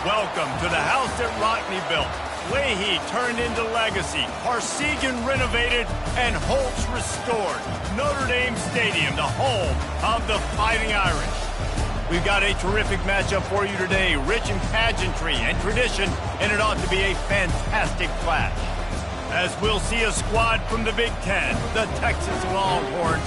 Welcome to the house that Rockney built. Leahy turned into legacy. Parsegan renovated and Holtz restored. Notre Dame Stadium, the home of the Fighting Irish. We've got a terrific matchup for you today, rich in pageantry and tradition, and it ought to be a fantastic clash. As we'll see a squad from the Big Ten, the Texas Longhorns,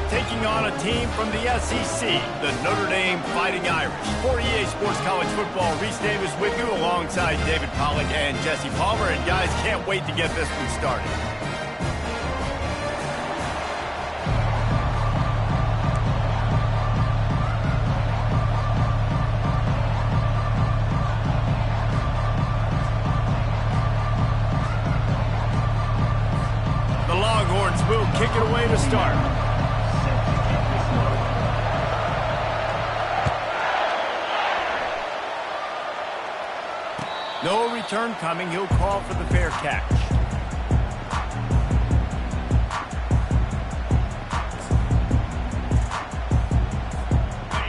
taking on a team from the SEC, the Notre Dame Fighting Irish. For EA Sports College Football, Reese Davis with you alongside David Pollack and Jesse Palmer. And guys, can't wait to get this one started. The Longhorns will kick it away to start. No return coming. He'll call for the fair catch.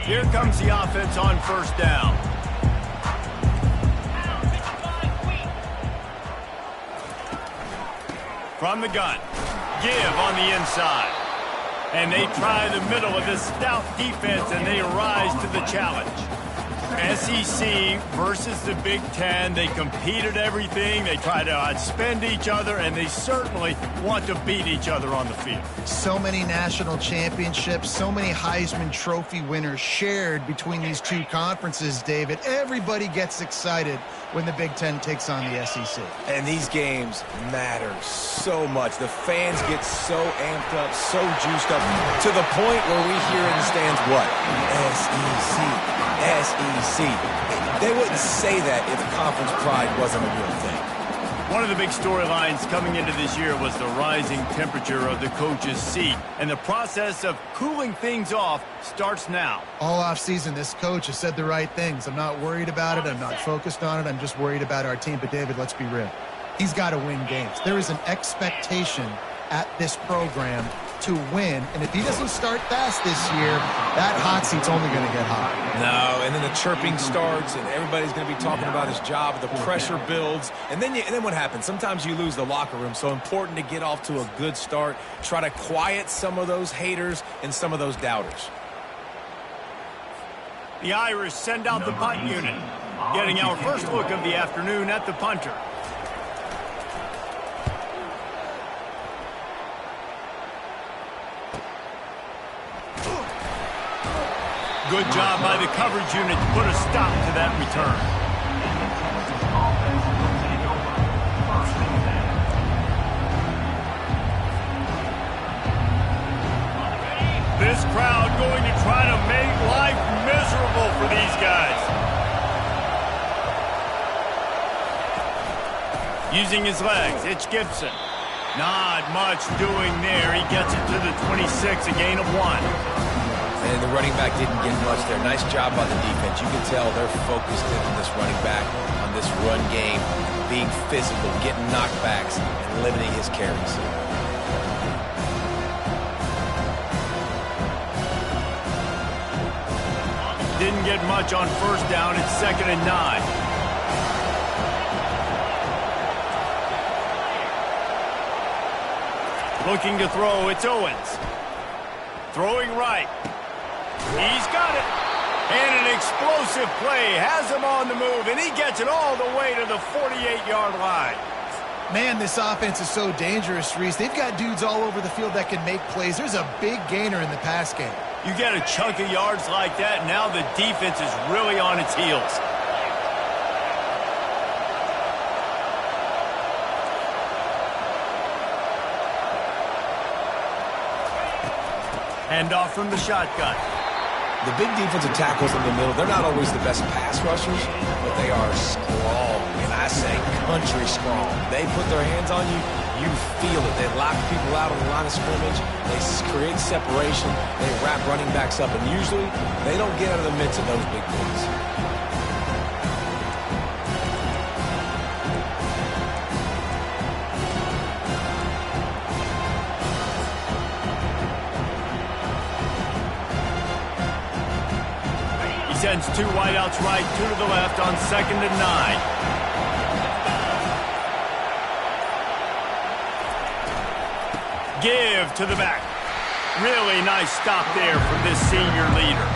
Here comes the offense on first down. From the gun. Give on the inside. And they try the middle of this stout defense, and they rise to the challenge. SEC versus the Big Ten. They compete at everything. They try to outspend each other, and they certainly want to beat each other on the field. So many national championships, so many Heisman Trophy winners shared between these two conferences, David. Everybody gets excited when the Big Ten takes on the SEC. And these games matter so much. The fans get so amped up, so juiced up, to the point where we hear in the stands, what? SEC. SEC. They wouldn't say that if conference pride wasn't a real thing. One of the big storylines coming into this year was the rising temperature of the coach's seat, and the process of cooling things off starts now. All offseason, this coach has said the right things. I'm not worried about it. I'm not focused on it. I'm just worried about our team. But, David, let's be real. He's got to win games. There is an expectation at this program to win, and if he doesn't start fast this year, that hot seat's only going to get hot. No, and then the chirping starts, and everybody's going to be talking about his job. The pressure builds, and then what happens? Sometimes you lose the locker room, so important to get off to a good start. Try to quiet some of those haters and some of those doubters. The Irish send out the punt unit, getting our first look of the afternoon at the punter. Good job by the coverage unit to put a stop to that return. This crowd going to try to make life miserable for these guys. Using his legs, it's Gibson. Not much doing there. He gets it to the 26, a gain of 1. And the running back didn't get much there. Nice job by the defense. You can tell they're focused in on this running back, on this run game, being physical, getting knockbacks, and limiting his carries. Didn't get much on first down. It's 2nd and 9. Looking to throw, it's Owens. Throwing right. He's got it. And an explosive play has him on the move, and he gets it all the way to the 48-yard line. Man, this offense is so dangerous, Reese. They've got dudes all over the field that can make plays. There's a big gainer in the pass game. You get a chunk of yards like that, now the defense is really on its heels. Handoff from the shotgun. The big defensive tackles in the middle, they're not always the best pass rushers, but they are strong, and I say country strong. They put their hands on you, you feel it. They lock people out on the line of scrimmage. They create separation. They wrap running backs up, and usually they don't get out of the midst of those big boys. Sends 2 wideouts right, 2 to the left on 2nd and 9. Give to the back. Really nice stop there from this senior leader.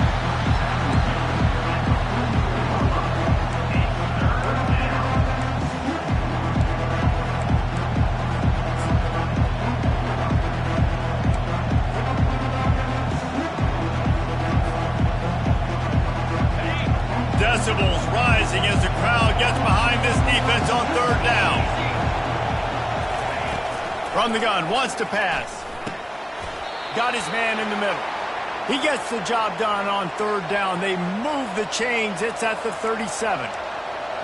Decibels rising as the crowd gets behind this defense on 3rd down. From the gun, wants to pass. Got his man in the middle. He gets the job done on 3rd down. They move the chains. It's at the 37.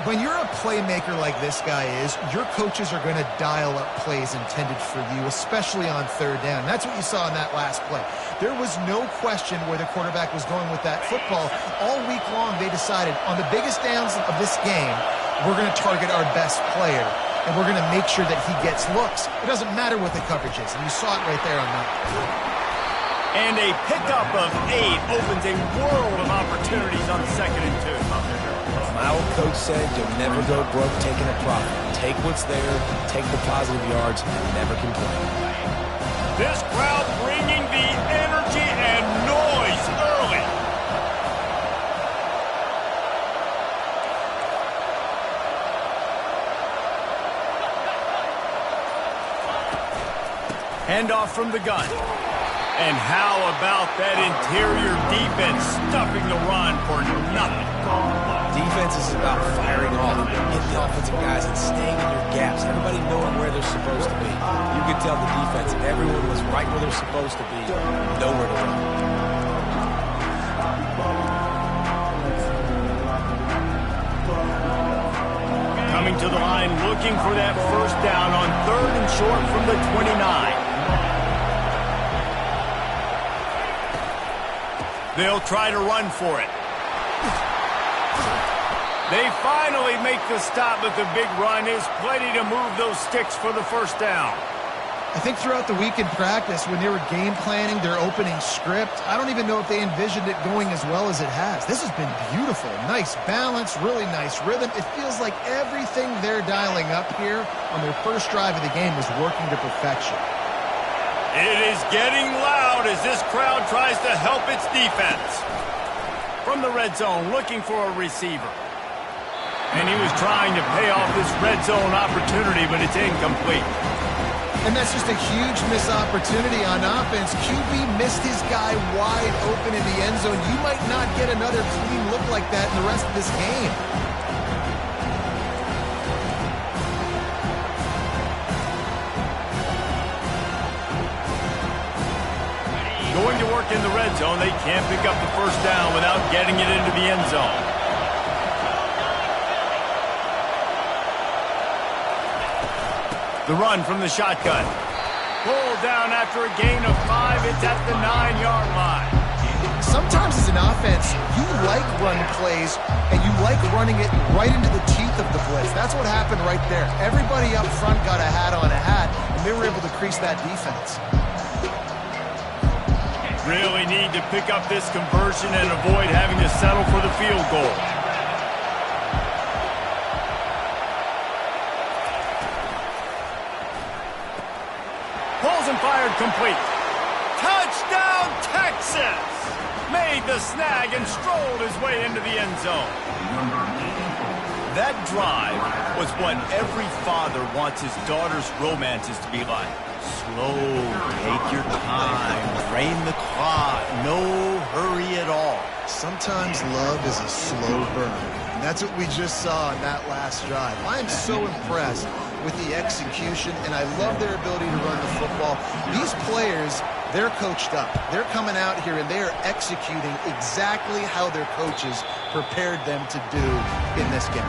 When you're a playmaker like this guy is, your coaches are going to dial up plays intended for you, especially on 3rd down. That's what you saw in that last play. There was no question where the quarterback was going with that football. All week long, they decided on the biggest downs of this game, we're going to target our best player, and we're going to make sure that he gets looks. It doesn't matter what the coverage is, and you saw it right there on that. And a pickup of 8 opens a world of opportunities on 2nd and 2. My old coach said you'll never go broke taking a profit. Take what's there, take the positive yards, and never complain. This crowd bringing the energy and noise early. Handoff from the gun. And how about that interior defense stuffing the run for nothing? Defense is about firing off, getting the offensive guys and staying in your gaps. Everybody knowing where they're supposed to be. You could tell the defense, everyone was right where they're supposed to be, nowhere to run. Coming to the line, looking for that 1st down on 3rd and short from the 29. They'll try to run for it. They finally make the stop, but the big run is plenty to move those sticks for the 1st down. I think throughout the week in practice, when they were game planning their opening script, I don't even know if they envisioned it going as well as it has. This has been beautiful. Nice balance, really nice rhythm. It feels like everything they're dialing up here on their first drive of the game is working to perfection. It is getting loud as this crowd tries to help its defense. From the red zone, looking for a receiver. And he was trying to pay off this red zone opportunity, but it's incomplete. And that's just a huge missed opportunity on offense. QB missed his guy wide open in the end zone. You might not get another clean look like that in the rest of this game. Going to work in the red zone. They can't pick up the 1st down without getting it into the end zone. The run from the shotgun. Pulled down after a gain of 5. It's at the 9-yard line. Sometimes as an offense, you like run plays, and you like running it right into the teeth of the blitz. That's what happened right there. Everybody up front got a hat on a hat, and they were able to crease that defense. Really need to pick up this conversion and avoid having to settle for the field goal. Pulls and fired complete. Touchdown, Texas! Made the snag and strolled his way into the end zone. That drive was what every father wants his daughter's romances to be like. Slow, take your time, drain the clock, no hurry at all. Sometimes love is a slow burn, and that's what we just saw in that last drive. I am so impressed with the execution, and I love their ability to run the football. football. These players, they're coached up. They're coming out here and they are executing exactly how their coaches prepared them to do in this game.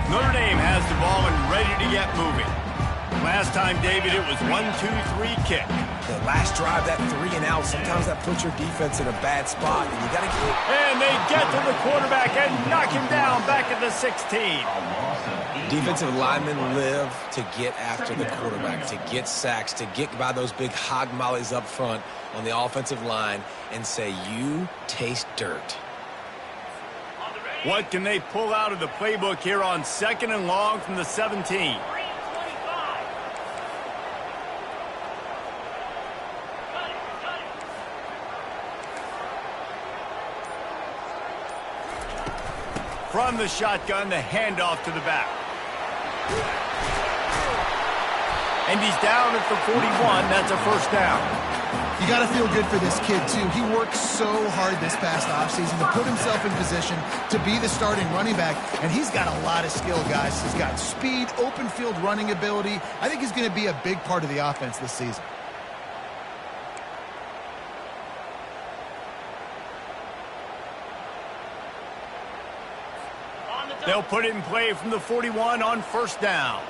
Notre Dame has the ball and ready to get moving. Last time, David, it was 1-2-3 kick. The last drive, that 3 and out, sometimes that puts your defense in a bad spot, and you got to keep. And they get to the quarterback and knock him down back at the 16. Defensive linemen live to get after the quarterback, to get sacks, to get by those big hog mollies up front on the offensive line and say, you taste dirt. What can they pull out of the playbook here on 2nd and long from the 17? From the shotgun, the handoff to the back. And he's down at the 41. That's a first down. You got to feel good for this kid, too. He worked so hard this past offseason to put himself in position to be the starting running back, and he's got a lot of skill, guys. He's got speed, open field running ability. I think he's going to be a big part of the offense this season. They'll put it in play from the 41 on first down.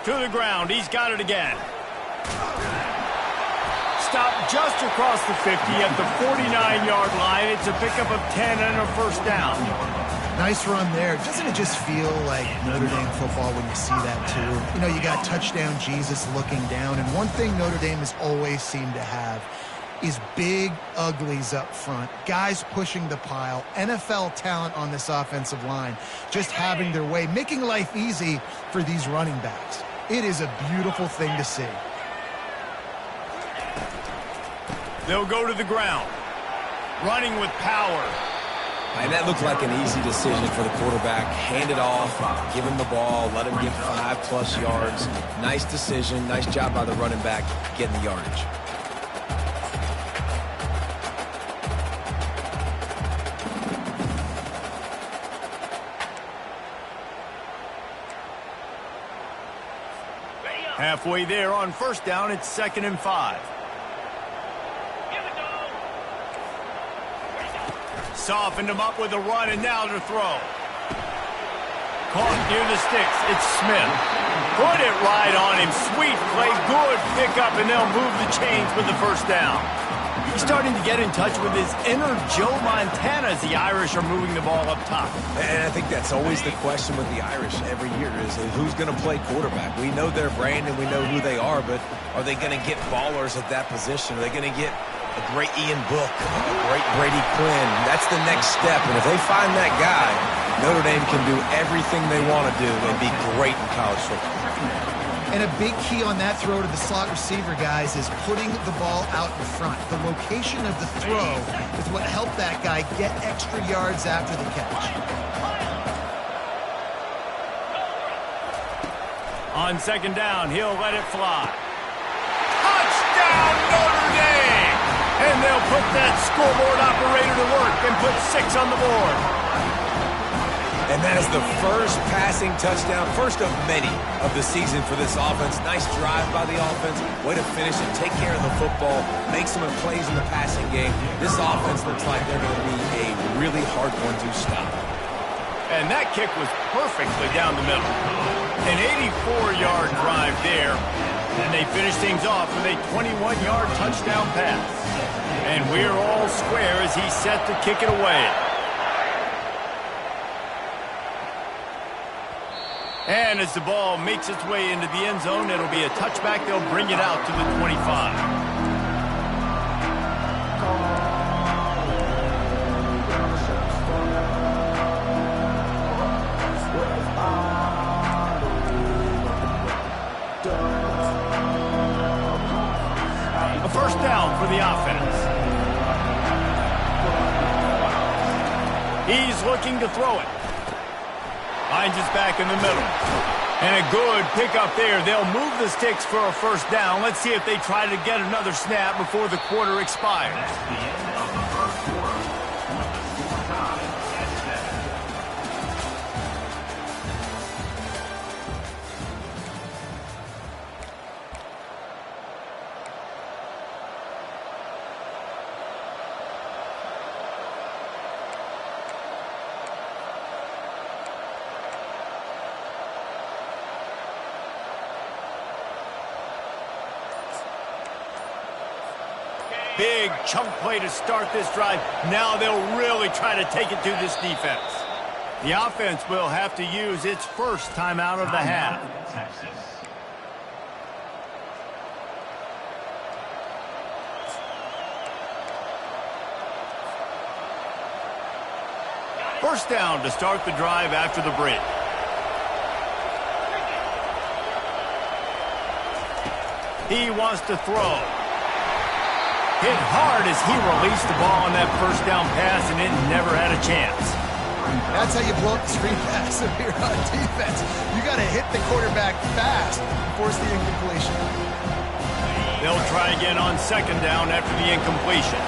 To the ground. He's got it again. Stopped just across the 50 at the 49-yard line. It's a pickup of 10 and a first down. Nice run there. Doesn't it just feel like Notre Dame football when you see that, too? You know, you got touchdown Jesus looking down, and one thing Notre Dame has always seemed to have is big uglies up front, guys pushing the pile, NFL talent on this offensive line, just having their way, making life easy for these running backs. It is a beautiful thing to see. They'll go to the ground, running with power. And that looked like an easy decision for the quarterback. Hand it off, give him the ball, let him get 5+ yards. Nice decision, nice job by the running back getting the yardage. Halfway there on first down, it's 2nd and 5. Softened him up with a run, and now to throw. Caught near the sticks. It's Smith. Put it right on him. Sweet play. Good pickup, and they'll move the chains with the first down. He's starting to get in touch with his inner Joe Montana as the Irish are moving the ball up top. And I think that's always the question with the Irish every year is who's going to play quarterback. We know their brand and we know who they are, but are they going to get ballers at that position? Are they going to get a great Ian Book, a great Brady Quinn? That's the next step, and if they find that guy, Notre Dame can do everything they want to do and be great in college football. And a big key on that throw to the slot receiver, guys, is putting the ball out in front. The location of the throw is what helped that guy get extra yards after the catch. On 2nd down, he'll let it fly. Touchdown, Notre Dame! And they'll put that scoreboard operator to work and put 6 on the board. And that is the first passing touchdown, first of many of the season for this offense. Nice drive by the offense. Way to finish it, take care of the football, make some plays in the passing game. This offense looks like they're going to be a really hard one to stop. And that kick was perfectly down the middle. An 84-yard drive there. And they finish things off with a 21-yard touchdown pass. And we're all square as he's set to kick it away. And as the ball makes its way into the end zone, it'll be a touchback. They'll bring it out to the 25. A first down for the offense. He's looking to throw it. Finds his back in the middle. And a good pickup there. They'll move the sticks for a first down. Let's see if they try to get another snap before the quarter expires. Big chunk play to start this drive. Now they'll really try to take it to this defense. The offense will have to use its first timeout of the half. First down to start the drive after the break. He wants to throw. Hit hard as he released the ball on that first down pass, and it never had a chance. That's how you blow up the screen pass if you're on defense. You got to hit the quarterback fast and force the incompletion. They'll try again on second down after the incompletion.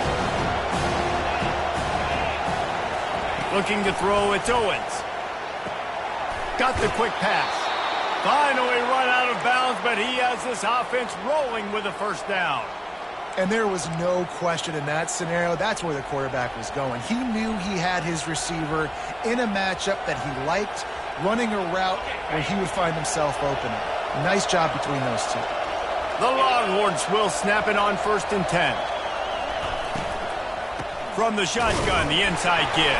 Looking to throw, it's Owens. Got the quick pass. Finally run out of bounds, but he has this offense rolling with a first down. And there was no question in that scenario. That's where the quarterback was going. He knew he had his receiver in a matchup that he liked, running a route where he would find himself open. Nice job between those two. The Longhorns will snap it on 1st and 10. From the shotgun, the inside kid.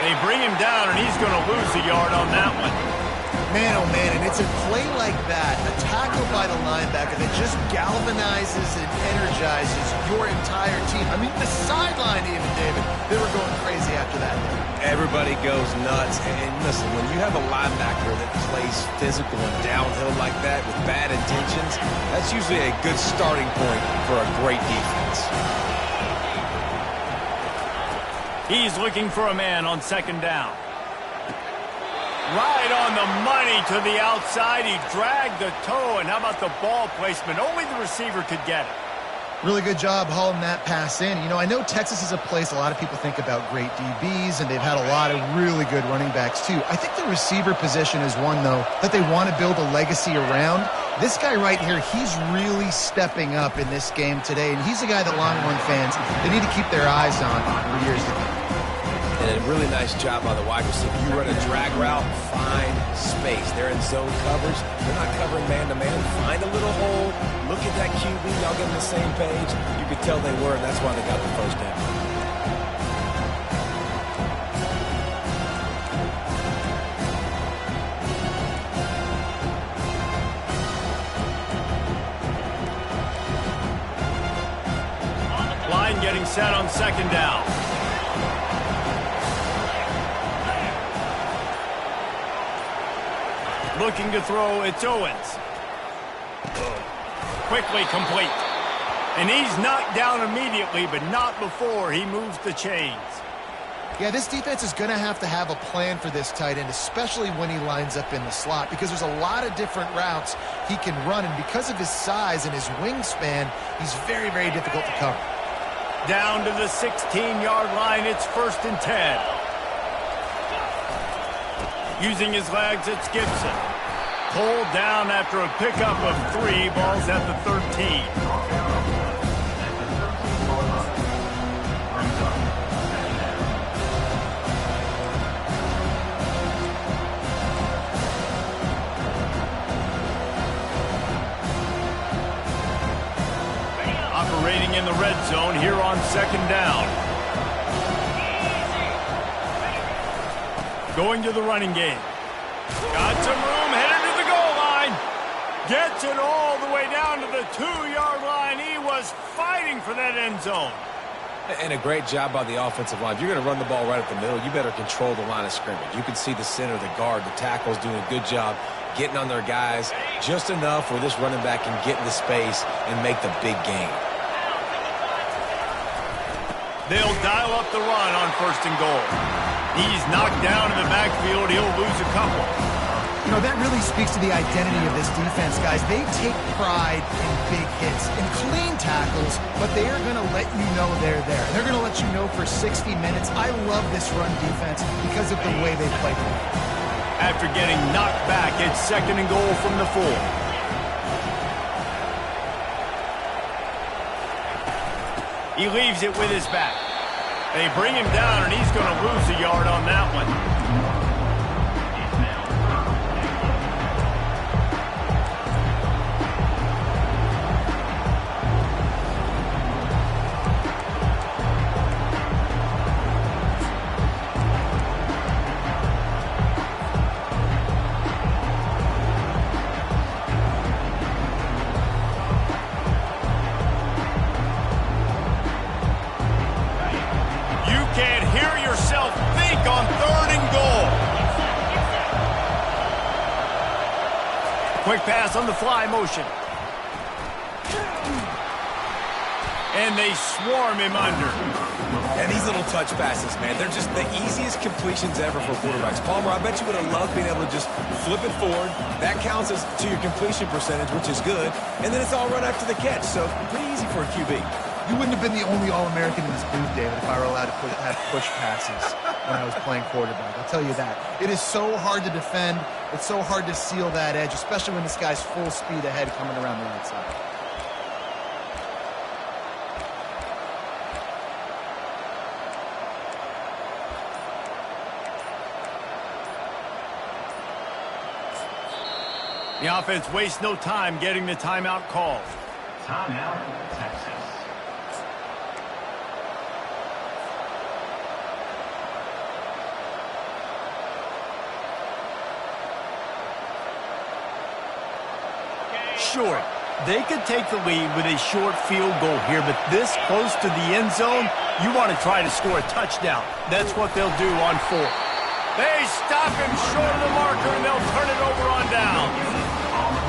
They bring him down, and he's going to lose a yard on that one. Man, oh man, and it's a play like that, a tackle by the linebacker that just galvanizes and energizes your entire team. I mean, the sideline even, David, they were going crazy after that. Everybody goes nuts. And listen, when you have a linebacker that plays physical and downhill like that with bad intentions, that's usually a good starting point for a great defense. He's looking for a man on second down. Right on the money to the outside. He dragged the toe, and how about the ball placement? Only the receiver could get it. Really good job hauling that pass in. You know, I know Texas is a place a lot of people think about great DBs, and they've had a lot of really good running backs too. I think the receiver position is one, though, that they want to build a legacy around. This guy right here, he's really stepping up in this game today, and he's a guy that Longhorn fans, they need to keep their eyes on for years to come. And a really nice job by the wide receiver. You run a drag route, find space. They're in zone coverage. They're not covering man-to-man. Find a little hole. Look at that QB. Y'all get on the same page. You could tell they were, and that's why they got the first down. Line getting set on second down. Looking to throw, it's Owens. Quickly complete. And he's knocked down immediately, but not before he moves the chains. Yeah, this defense is going to have a plan for this tight end, especially when he lines up in the slot, because there's a lot of different routes he can run, and because of his size and his wingspan, he's very, very difficult to cover. Down to the 16-yard line, it's 1st and 10. Using his legs, it's Gibson. Pulled down after a pickup of 3, balls at the 13. Operating in the red zone here on second down. Going to the running game. Got some room, headed to the goal line. Gets it all the way down to the 2-yard line. He was fighting for that end zone. And a great job by the offensive line. If you're going to run the ball right up the middle, you better control the line of scrimmage. You can see the center, the guard, the tackle's doing a good job getting on their guys just enough where this running back can get into space and make the big game. They'll dial up the run on 1st and goal. He's knocked down in the backfield. He'll lose a couple. You know, that really speaks to the identity of this defense, guys. They take pride in big hits and clean tackles, but they are going to let you know they're there. They're going to let you know for 60 minutes. I love this run defense because of the way they play. After getting knocked back, it's 2nd and goal from the 4. He leaves it with his back. They bring him down, and he's going to lose a yard on that one. Quick pass on the fly motion. And they swarm him under. And these little touch passes, man, they're just the easiest completions ever for quarterbacks. Palmer, I bet you would have loved being able to just flip it forward. That counts as to your completion percentage, which is good. And then it's all run after the catch, so pretty easy for a QB. You wouldn't have been the only All-American in this booth, David, if I were allowed to have push passes when I was playing quarterback. I'll tell you that. It is so hard to defend. It's so hard to seal that edge, especially when this guy's full speed ahead coming around the outside. The offense wastes no time getting the timeout called. Timeout, Texas. Short. They could take the lead with a short field goal here, but this close to the end zone, you want to try to score a touchdown. That's what they'll do on 4th. They stop him short of the marker, and they'll turn it over on down.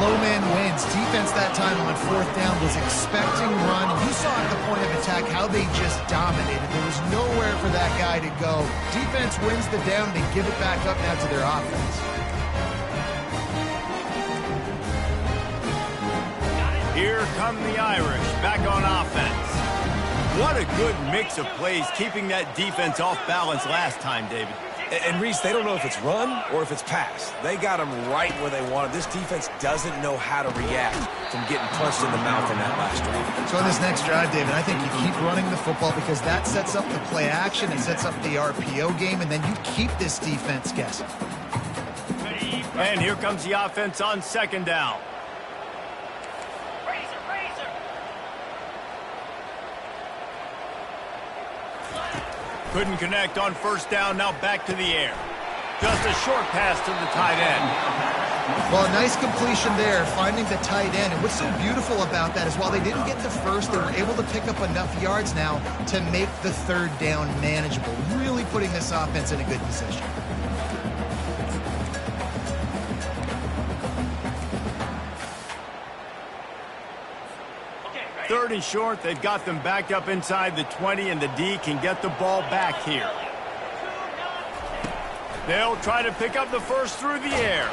Low man wins. Defense that time on 4th down was expecting run. You saw at the point of attack how they just dominated. There was nowhere for that guy to go. Defense wins the down. They give it back up now to their offense. Here come the Irish back on offense. What a good mix of plays keeping that defense off balance last time, David. And Reese, they don't know if it's run or if it's pass. They got them right where they want it. This defense doesn't know how to react from getting punched in the mouth in that last drive. So in this next drive, David, I think you keep running the football because that sets up the play action, it sets up the RPO game, and then you keep this defense guessing. And here comes the offense on 2nd down. Couldn't connect on 1st down, now back to the air. Just a short pass to the tight end. Well, a nice completion there, finding the tight end. And what's so beautiful about that is while they didn't get the first, they were able to pick up enough yards now to make the 3rd down manageable, really putting this offense in a good position. Third and short, they've got them backed up inside the 20, and the D can get the ball back here. They'll try to pick up the first through the air.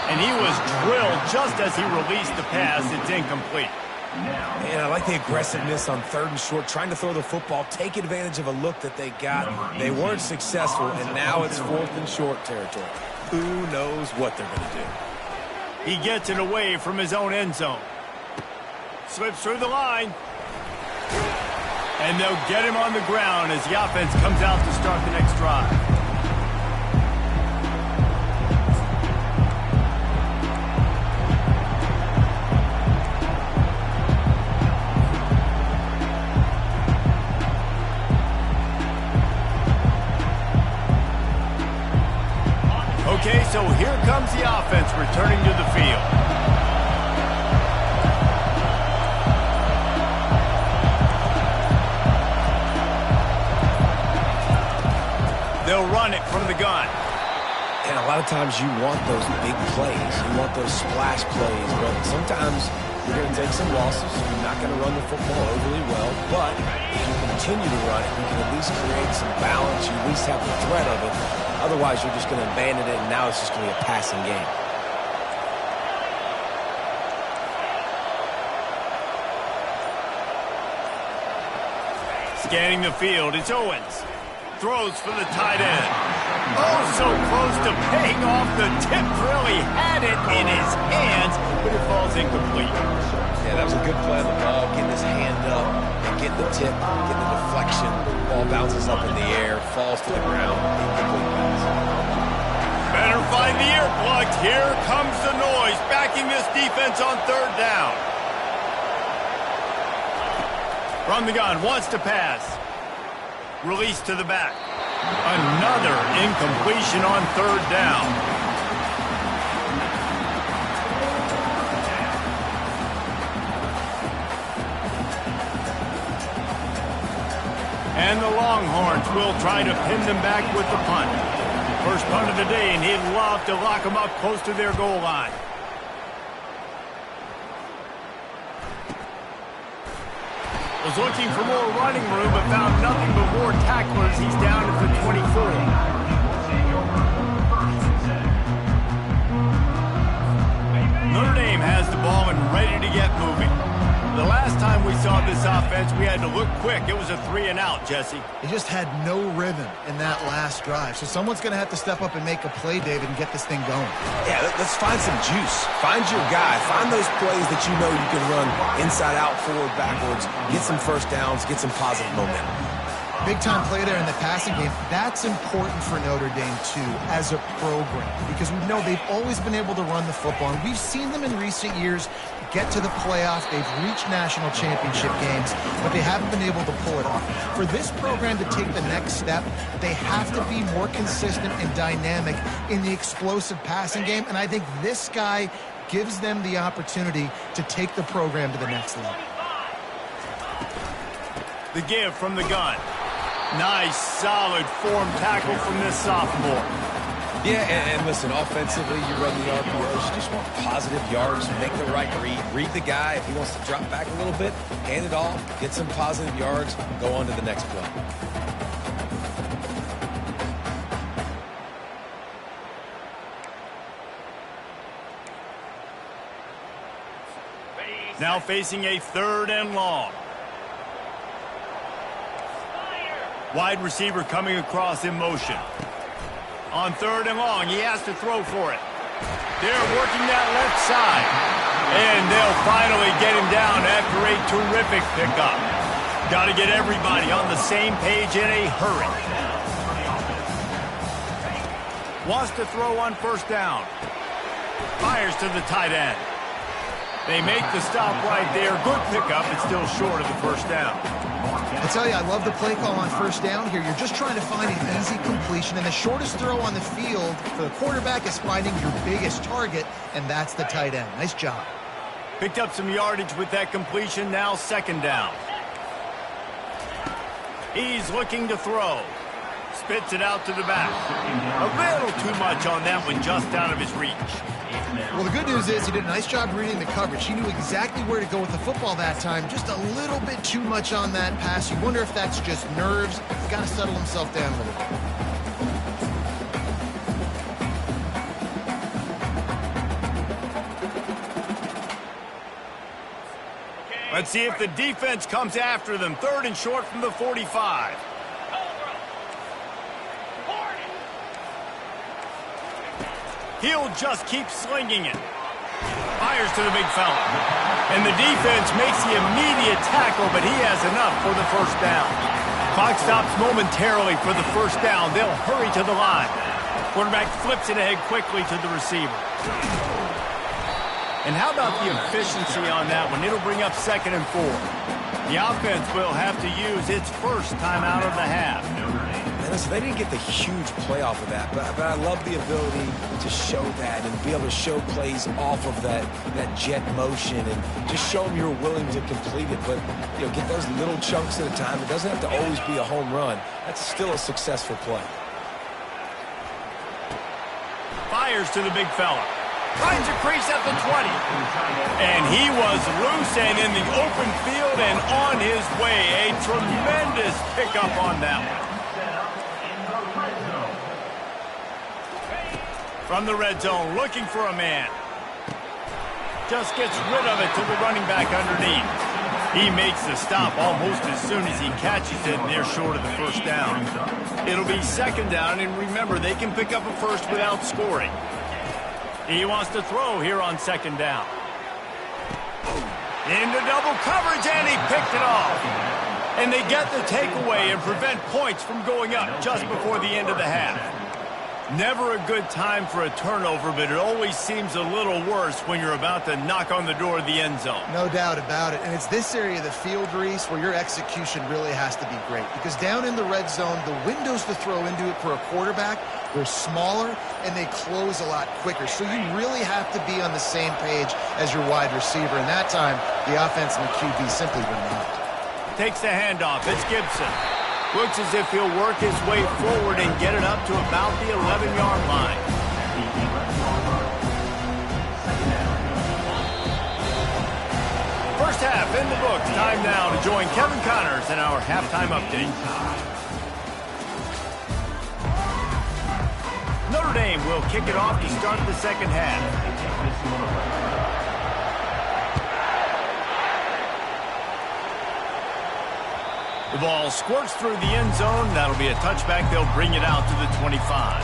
And he was drilled just as he released the pass. It's incomplete. And I like the aggressiveness on 3rd and short, trying to throw the football, take advantage of a look that they got. They weren't successful, and now it's 4th and short territory. Who knows what they're going to do? He gets it away from his own end zone. Slips through the line. And they'll get him on the ground as the offense comes out to start the next drive. Okay, so here comes the offense returning to the field. They'll run it from the gun. And a lot of times you want those big plays. You want those splash plays. But sometimes You're going to take some losses. You're not going to run the football overly well, but if you continue to run it, you can at least create some balance. You at least have the threat of it. Otherwise, you're just going to abandon it, and now it's just going to be a passing game. Scanning the field, it's Owens. Throws for the tight end. Oh, so close to paying off the tip drill. He had it in his hands, but it falls incomplete. Yeah, that was a good play on the ball, getting his hand up, and getting the tip, getting the deflection. Ball bounces up in the air, falls to the ground, incomplete pass. Better find the earplugs. Here comes the noise, backing this defense on third down. From the gun, wants to pass. Release to the back. Another incompletion on third down. And the Longhorns will try to pin them back with the punt. First punt of the day, and he'd love to lock them up close to their goal line. Was looking for more running room, but found nothing but more tacklers. He's down at the 24. Notre Dame has the ball and ready to get moving. The last time we saw this offense, we had to look quick. It was a 3-and-out, Jesse. They just had no rhythm in that last drive. So someone's going to have to step up and make a play, David, and get this thing going. Yeah, let's find some juice. Find your guy. Find those plays that you know you can run inside out, forward, backwards. Get some first downs. Get some positive momentum. Big-time play there in the passing game. That's important for Notre Dame, too, as a program, because we know they've always been able to run the football, and we've seen them in recent years get to the playoff. They've reached national championship games, but they haven't been able to pull it off. For this program to take the next step, they have to be more consistent and dynamic in the explosive passing game, and I think this guy gives them the opportunity to take the program to the next level. The give from the gun. Nice, solid form tackle from this sophomore. Yeah, and listen, offensively, you run the RPOs. You just want positive yards. Make the right read. Read the guy. If he wants to drop back a little bit, hand it off. Get some positive yards. Go on to the next play. Now facing a 3rd and long. Wide receiver coming across in motion. On 3rd and long, he has to throw for it. They're working that left side. And they'll finally get him down after a terrific pickup. Got to get everybody on the same page in a hurry. Wants to throw on 1st down. Fires to the tight end. They make the stop right there. Good pickup. It's still short of the 1st down. I tell you, I love the play call on 1st down here. You're just trying to find an easy completion, and the shortest throw on the field for the quarterback is finding your biggest target, and that's the tight end. Nice job. Picked up some yardage with that completion. Now 2nd down. He's looking to throw. Spits it out to the back. A little too much on that one, just out of his reach. Well, the good news is he did a nice job reading the coverage. He knew exactly where to go with the football that time. Just a little bit too much on that pass. You wonder if that's just nerves. He's got to settle himself down a little bit. Let's see if the defense comes after them. 3rd and short from the 45. He'll just keep slinging it. Fires to the big fella. And the defense makes the immediate tackle, but he has enough for the 1st down. Clock stops momentarily for the 1st down. They'll hurry to the line. Quarterback flips it ahead quickly to the receiver. And how about the efficiency on that one? It'll bring up 2nd and 4. The offense will have to use its 1st timeout of the half. And listen, they didn't get the huge play off of that, but I love the ability to show that and be able to show plays off of that jet motion and just show them you're willing to complete it. But, you know, get those little chunks at a time. It doesn't have to always be a home run. That's still a successful play. Fires to the big fella. Finds a crease at the 20. And he was loose and in the open field and on his way. A tremendous pickup on that one. From the red zone, looking for a man. Just gets rid of it to the running back underneath. He makes the stop almost as soon as he catches it, and they're short of the first down. It'll be second down, and remember, they can pick up a first without scoring. He wants to throw here on second down. Into double coverage, and he picked it off. And they get the takeaway and prevent points from going up just before the end of the half. Never a good time for a turnover, but it always seems a little worse when you're about to knock on the door of the end zone. No doubt about it. And it's this area of the field, Reese, where your execution really has to be great. Because down in the red zone, the windows to throw into it for a quarterback, they're smaller and they close a lot quicker. So you really have to be on the same page as your wide receiver. And that time, the offense and the QB simply were not. Takes the handoff. It's Gibson. Looks as if he'll work his way forward and get it up to about the 11-yard line. First half in the books. Time now to join Kevin Connors in our halftime update. Notre Dame will kick it off to start the second half. The ball squirts through the end zone. That'll be a touchback. They'll bring it out to the 25.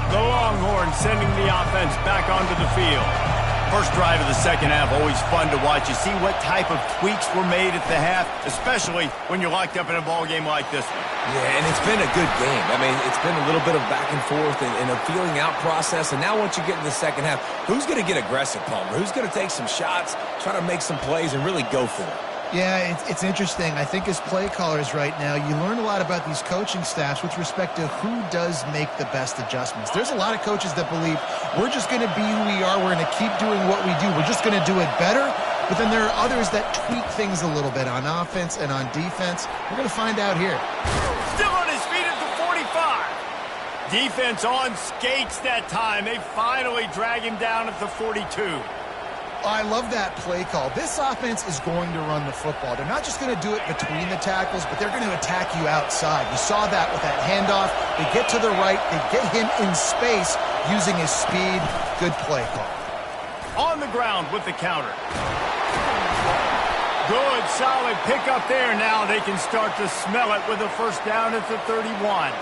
The Longhorns sending the offense back onto the field. First drive of the second half, always fun to watch. You see what type of tweaks were made at the half, especially when you're locked up in a ball game like this one. Yeah, and it's been a good game. I mean, it's been a little bit of back and forth and a feeling out process. And now once you get in the second half, who's going to get aggressive, Palmer? Who's going to take some shots, try to make some plays, and really go for it? Yeah, it's interesting. I think as play callers right now, you learn a lot about these coaching staffs with respect to who does make the best adjustments. There's a lot of coaches that believe we're just going to be who we are. We're going to keep doing what we do. We're just going to do it better. But then there are others that tweak things a little bit on offense and on defense. We're going to find out here. Still on his feet at the 45. Defense on skates that time. They finally drag him down at the 42. I love that play call. This offense is going to run the football. They're not just going to do it between the tackles, but they're going to attack you outside. You saw that with that handoff. They get to the right. They get him in space using his speed. Good play call. On the ground with the counter. Good, solid pickup there. Now they can start to smell it with a first down at the 31.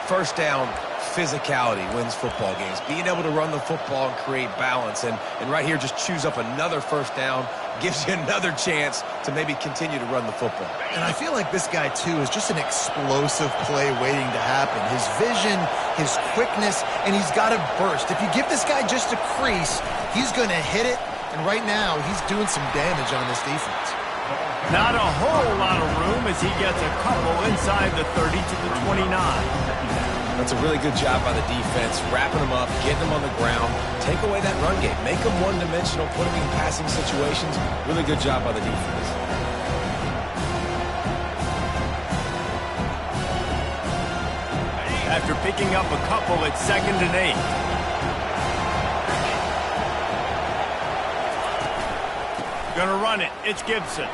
First down, physicality wins football games. Being able to run the football and create balance. And right here, just choose up another first down, gives you another chance to maybe continue to run the football. And I feel like this guy, too, is just an explosive play waiting to happen. His vision, his quickness, and he's got a burst. If you give this guy just a crease, he's going to hit it. And right now, he's doing some damage on this defense. Not a whole lot of room as he gets a couple inside the 30 to the 29. That's a really good job by the defense, wrapping them up, getting them on the ground, take away that run game, make them one-dimensional, put them in passing situations. Really good job by the defense. After picking up a couple at 2nd and 8. Gonna run it. It's Gibson.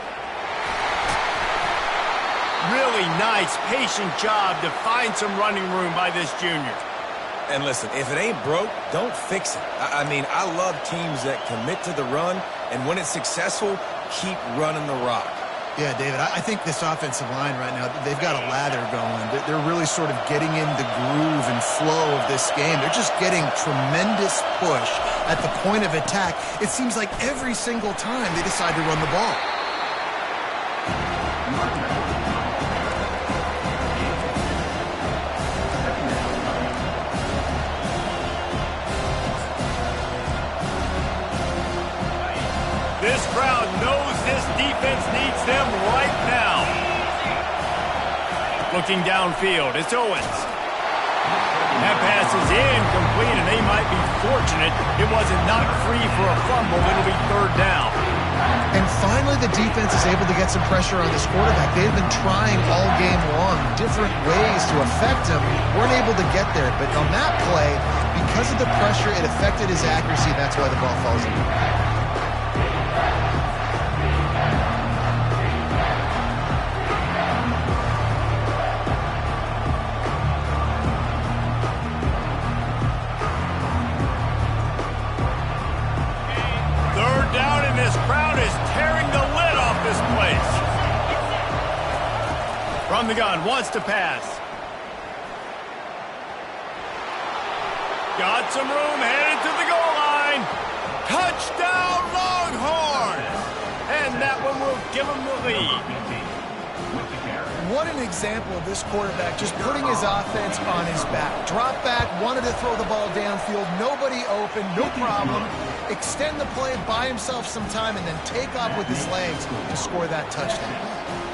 Really nice, patient job to find some running room by this junior. And listen, if it ain't broke, don't fix it. I mean, I love teams that commit to the run, and when it's successful, keep running the rock. Yeah, David, I think this offensive line right now, they've got a lather going. They're really sort of getting in the groove and flow of this game. They're just getting tremendous push at the point of attack. It seems like every single time they decide to run the ball. This crowd knows this defense needs them right now. Looking downfield, it's Owens. That pass is incomplete, and they might be fortunate it wasn't knocked free for a fumble. It'll be third down. And finally, the defense is able to get some pressure on this quarterback. They've been trying all game long different ways to affect him. Weren't able to get there. But on that play, because of the pressure, it affected his accuracy, and that's why the ball falls in. This crowd is tearing the lid off this place. From the gun, wants to pass. Got some room, headed to the goal line. Touchdown, Longhorns! And that one will give them the lead. What an example of this quarterback just putting his offense on his back. Drop back, wanted to throw the ball downfield, nobody open, no problem. Extend the play, buy himself some time, and then take off with his legs to score that touchdown.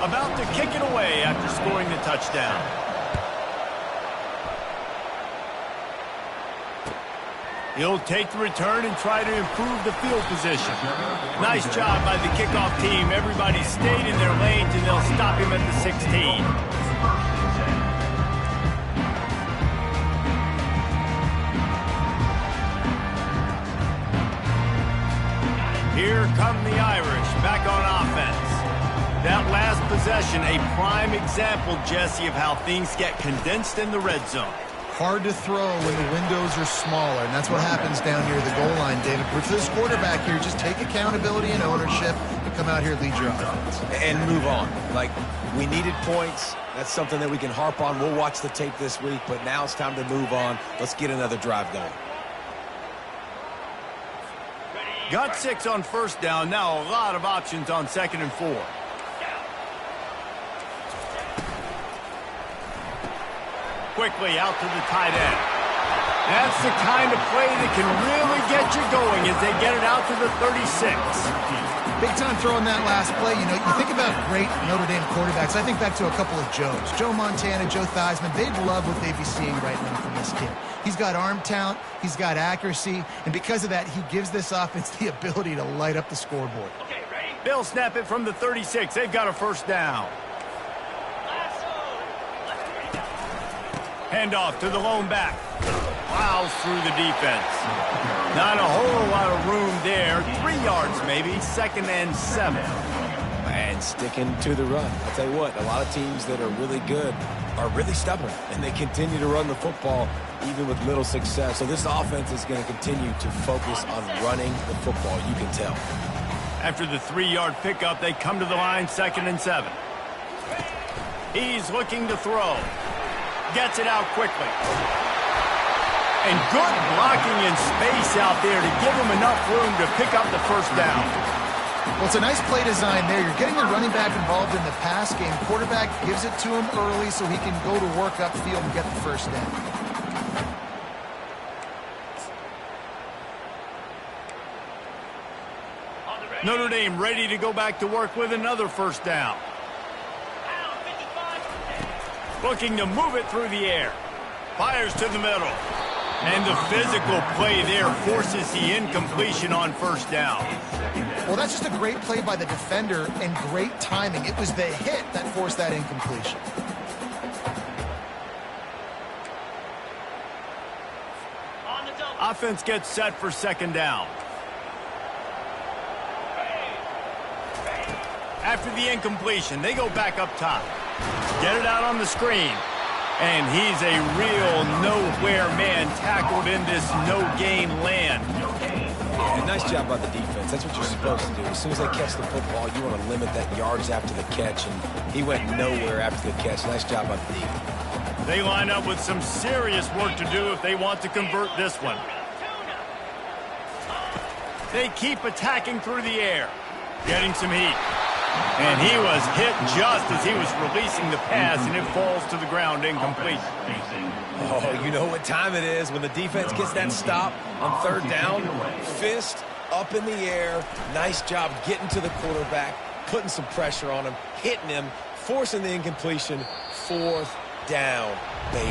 About to kick it away after scoring the touchdown. He'll take the return and try to improve the field position. Nice job by the kickoff team. Everybody stayed in their lanes, and they'll stop him at the 16. Here come the Irish back on offense. That last possession, a prime example, Jesse, of how things get condensed in the red zone. Hard to throw when the windows are smaller, and that's what happens down near the goal line, David. But for this quarterback here, just take accountability and ownership and come out here and lead your offense. And move on. Like, we needed points. That's something that we can harp on. We'll watch the tape this week, but now it's time to move on. Let's get another drive going. Got 6 on first down. Now a lot of options on 2nd and 4. Quickly out to the tight end. That's the kind of play that can really get you going as they get it out to the 36. Big time throw in that last play. You know, you think about great Notre Dame quarterbacks. I think back to a couple of Joes. Joe Montana, Joe Theismann. They'd love what they'd be seeing right now from this kid. He's got arm talent. He's got accuracy. And because of that, he gives this offense the ability to light up the scoreboard. Okay, ready? They'll snap it from the 36. They've got a first down. Handoff to the lone back. Plows through the defense. Not a whole lot of room there. 3 yards maybe. 2nd and 7. And sticking to the run. I'll tell you what, a lot of teams that are really good are really stubborn, and they continue to run the football even with little success. So this offense is going to continue to focus on running the football, you can tell. After the 3-yard pickup, they come to the line, 2nd and 7. He's looking to throw. Gets it out quickly. And good blocking in space out there to give him enough room to pick up the first down. Well, it's a nice play design there. You're getting the running back involved in the pass game. Quarterback gives it to him early so he can go to work upfield and get the first down. Notre Dame ready to go back to work with another first down. Looking to move it through the air. Fires to the middle. And the physical play there forces the incompletion on first down. Well, that's just a great play by the defender and great timing. It was the hit that forced that incompletion. Offense gets set for 2nd down. After the incompletion, they go back up top. Get it out on the screen. And he's a real nowhere man tackled in this no-gain land. Yeah, nice job by the defense. That's what you're supposed to do. As soon as they catch the football, you want to limit that yards after the catch, and he went nowhere after the catch. Nice job by the defense. They line up with some serious work to do if they want to convert this one. They keep attacking through the air, getting some heat. And he was hit just as he was releasing the pass, and it falls to the ground incomplete. Oh, you know what time it is when the defense gets that stop on 3rd down. Fist up in the air. Nice job getting to the quarterback, putting some pressure on him, hitting him. forcing the incompletion. 4th down, baby.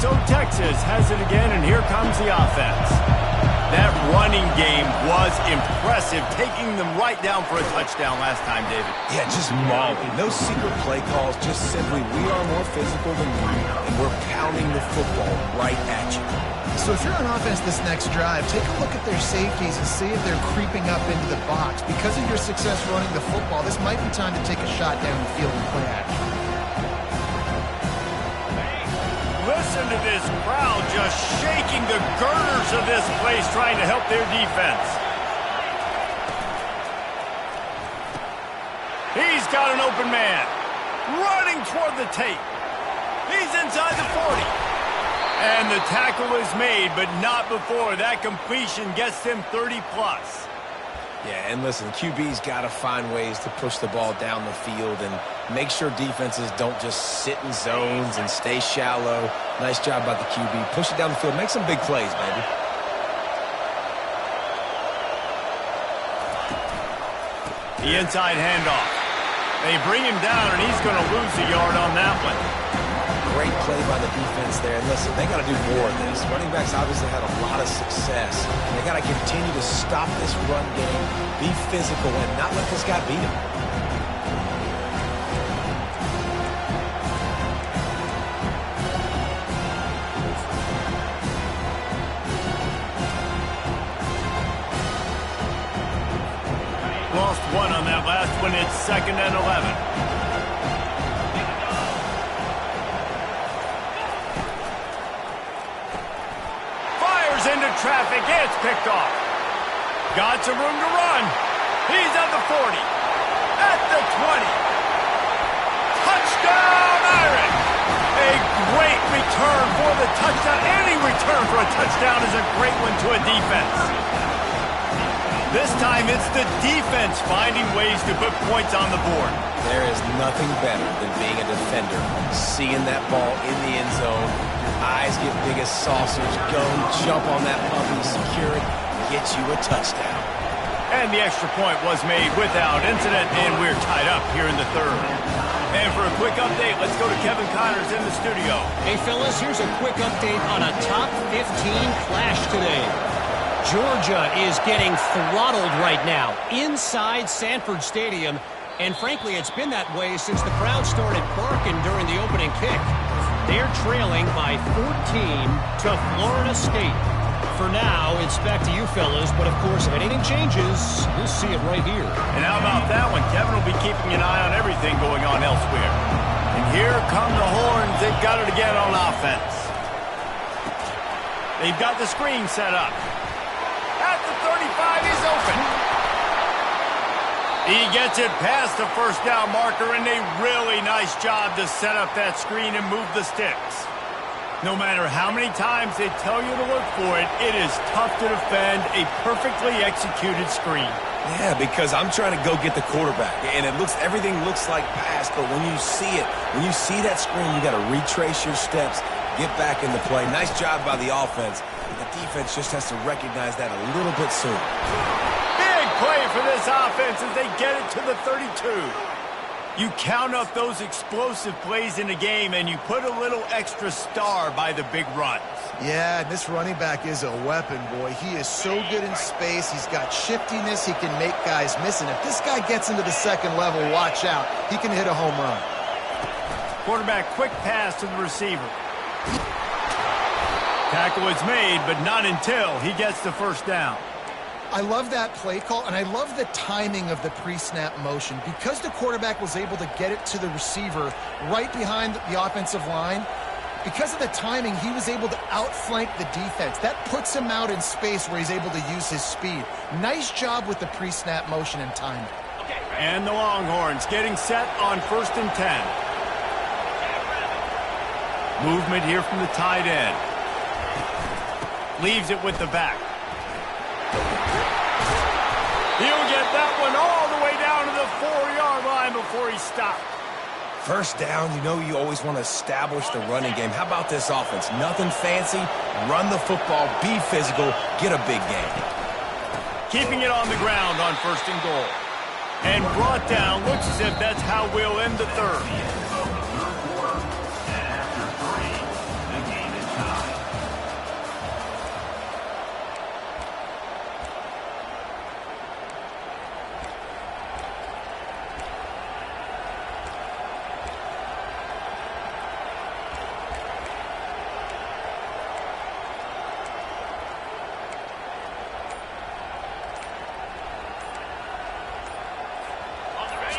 So Texas has it again, and here comes the offense. That running game was impressive, taking them right down for a touchdown last time, David. Yeah, just mauling. No secret play calls, just simply we are more physical than you, and we're pounding the football right at you. So if you're on offense this next drive, take a look at their safeties and see if they're creeping up into the box. Because of your success running the football, this might be time to take a shot down the field and play action. Listen to this crowd just shaking the girders of this place trying to help their defense. He's got an open man. Running toward the tape. He's inside the 40. And the tackle is made, but not before that completion gets them 30+. Yeah, and listen, QB's got to find ways to push the ball down the field and make sure defenses don't just sit in zones and stay shallow. Nice job by the QB. Push it down the field. Make some big plays, baby. The inside handoff. They bring him down, and he's going to lose a yard on that one. Great play by the defense there. And listen, they got to do more of this. Running backs obviously had a lot of success. They got to continue to stop this run game, be physical, and not let this guy beat him. Lost one on that last one. It's 2nd and 11. Into traffic, it's picked off. Got some room to run. He's at the 40, at the 20. Touchdown, Iron! A great return for the touchdown. Any return for a touchdown is a great one to a defense. This time it's the defense finding ways to put points on the board. There is nothing better than being a defender, seeing that ball in the end zone. Eyes get big as saucers. Go, jump on that puppy, secure it, get you a touchdown. And the extra point was made without incident, and we're tied up here in the 3rd. And for a quick update, let's go to Kevin Connors in the studio. Hey, fellas, here's a quick update on a top 15 clash today. Georgia is getting throttled right now inside Sanford Stadium, and frankly, it's been that way since the crowd started barking during the opening kick. They're trailing by 14 to Florida State. For now, it's back to you fellas, but of course, if anything changes, you'll see it right here. And how about that one? Kevin will be keeping an eye on everything going on elsewhere. And here come the horns. They've got it again on offense. They've got the screen set up. At the 35, he's open. He gets it past the 1st down marker, and a really nice job to set up that screen and move the sticks. No matter how many times they tell you to look for it, it is tough to defend a perfectly executed screen. Yeah, because I'm trying to go get the quarterback, and everything looks like pass, but when you see it, when you see that screen, you got to retrace your steps, get back in the play. Nice job by the offense. The defense just has to recognize that a little bit sooner. Play for this offense as they get it to the 32. You count up those explosive plays in a game, and you put a little extra star by the big runs. Yeah, this running back is a weapon, boy. He is so good in space. He's got shiftiness. He can make guys miss. And if this guy gets into the 2nd level, watch out. He can hit a home run. Quarterback, quick pass to the receiver. Tackle is made, but not until he gets the 1st down. I love that play call, and I love the timing of the pre-snap motion. Because the quarterback was able to get it to the receiver right behind the offensive line, because of the timing, he was able to outflank the defense. That puts him out in space where he's able to use his speed. Nice job with the pre-snap motion and timing. And the Longhorns getting set on 1st and 10. Movement here from the tight end. Leaves it with the back. He'll get that one all the way down down to the 4-yard line before he stopped. First down, you know you always want to establish the running game. How about this offense? Nothing fancy. Run the football, be physical, get a big gain. Keeping it on the ground on 1st and goal. And brought down. Looks as if that's how we'll end the third.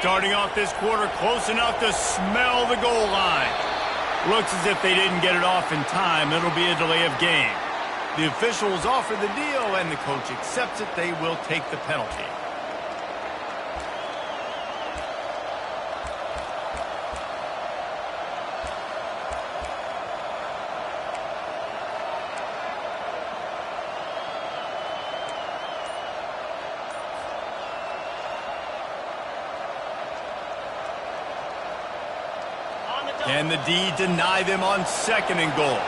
Starting off this quarter close enough to smell the goal line. Looks as if they didn't get it off in time. It'll be a delay of game. The officials offer the deal, and the coach accepts it. They will take the penalty. And the D deny them on 2nd and goal.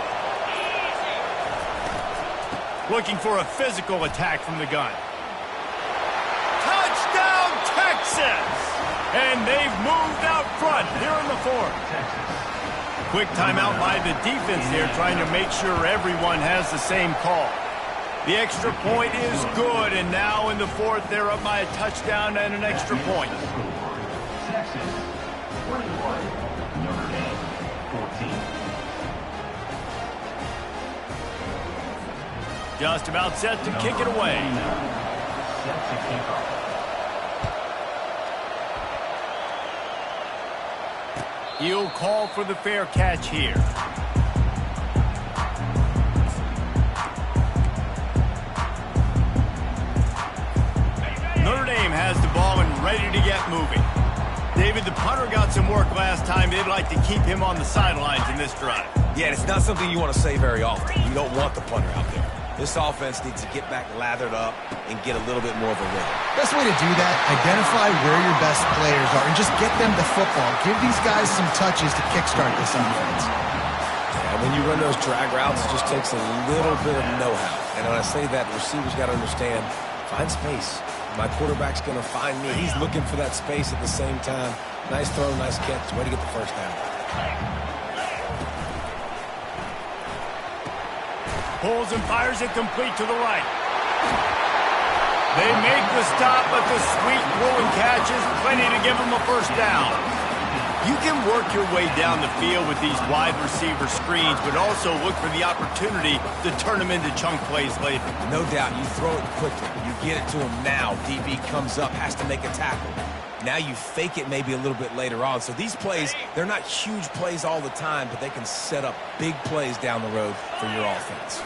Looking for a physical attack from the gun. Touchdown, Texas! And they've moved out front here in the 4th. Quick timeout by the defense here, trying to make sure everyone has the same call. The extra point is good, and now in the 4th, they're up by a touchdown and an extra point. Texas, 21. Notre Dame, 14. Just about set to kick it away. Set to kick off. He'll call for the fair catch here. Notre Dame has the ball and ready to get moving. David, the punter got some work last time. They'd like to keep him on the sidelines in this drive. Yeah, it's not something you want to say very often. You don't want the punter out there. This offense needs to get back lathered up and get a little bit more of a rhythm. Best way to do that, identify where your best players are and just get them the football. Give these guys some touches to kickstart this offense. And when you run those drag routes, it just takes a little bit of know-how. And when I say that, the receivers got to understand, find space. My quarterback's going to find me. He's looking for that space at the same time. Nice throw, nice catch. Way to get the first down. Pulls and fires it complete to the right. They make the stop, but the sweet throw and catch is plenty to give them a first down. You can work your way down the field with these wide receiver screens, but also look for the opportunity to turn them into chunk plays later. No doubt, you throw it quickly. You get it to him now. DB comes up, has to make a tackle. Now you fake it maybe a little bit later on. So these plays, they're not huge plays all the time, but they can set up big plays down the road for your offense.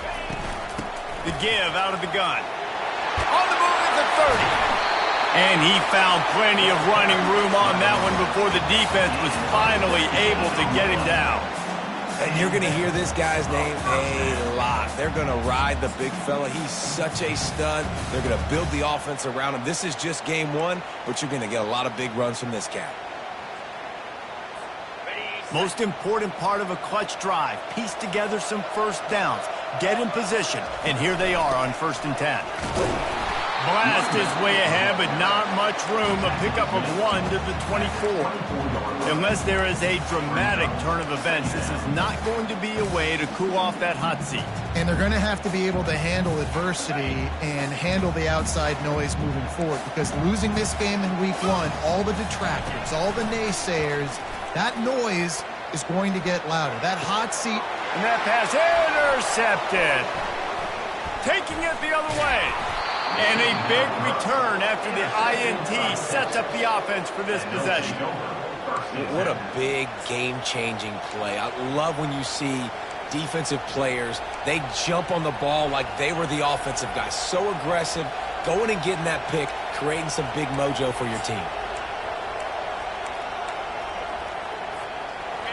The give out of the gun. On the move at the 30. And he found plenty of running room on that one before the defense was finally able to get him down. And you're going to hear this guy's name a lot. They're going to ride the big fella. He's such a stud. They're going to build the offense around him. This is just game one, but you're going to get a lot of big runs from this cat. Most important part of a clutch drive. Piece together some first downs. Get in position. And here they are on 1st and 10. Blast is way ahead, but not much room. A pickup of 1 to the 24. Unless there is a dramatic turn of events, this is not going to be a way to cool off that hot seat. And they're going to have to be able to handle adversity and handle the outside noise moving forward, because losing this game in week 1, all the detractors, all the naysayers, that noise is going to get louder. That hot seat. And that pass intercepted. Taking it the other way. And a big return after the INT sets up the offense for this possession. What a big game-changing play. I love when you see defensive players, they jump on the ball like they were the offensive guys. So aggressive, going and getting that pick, creating some big mojo for your team.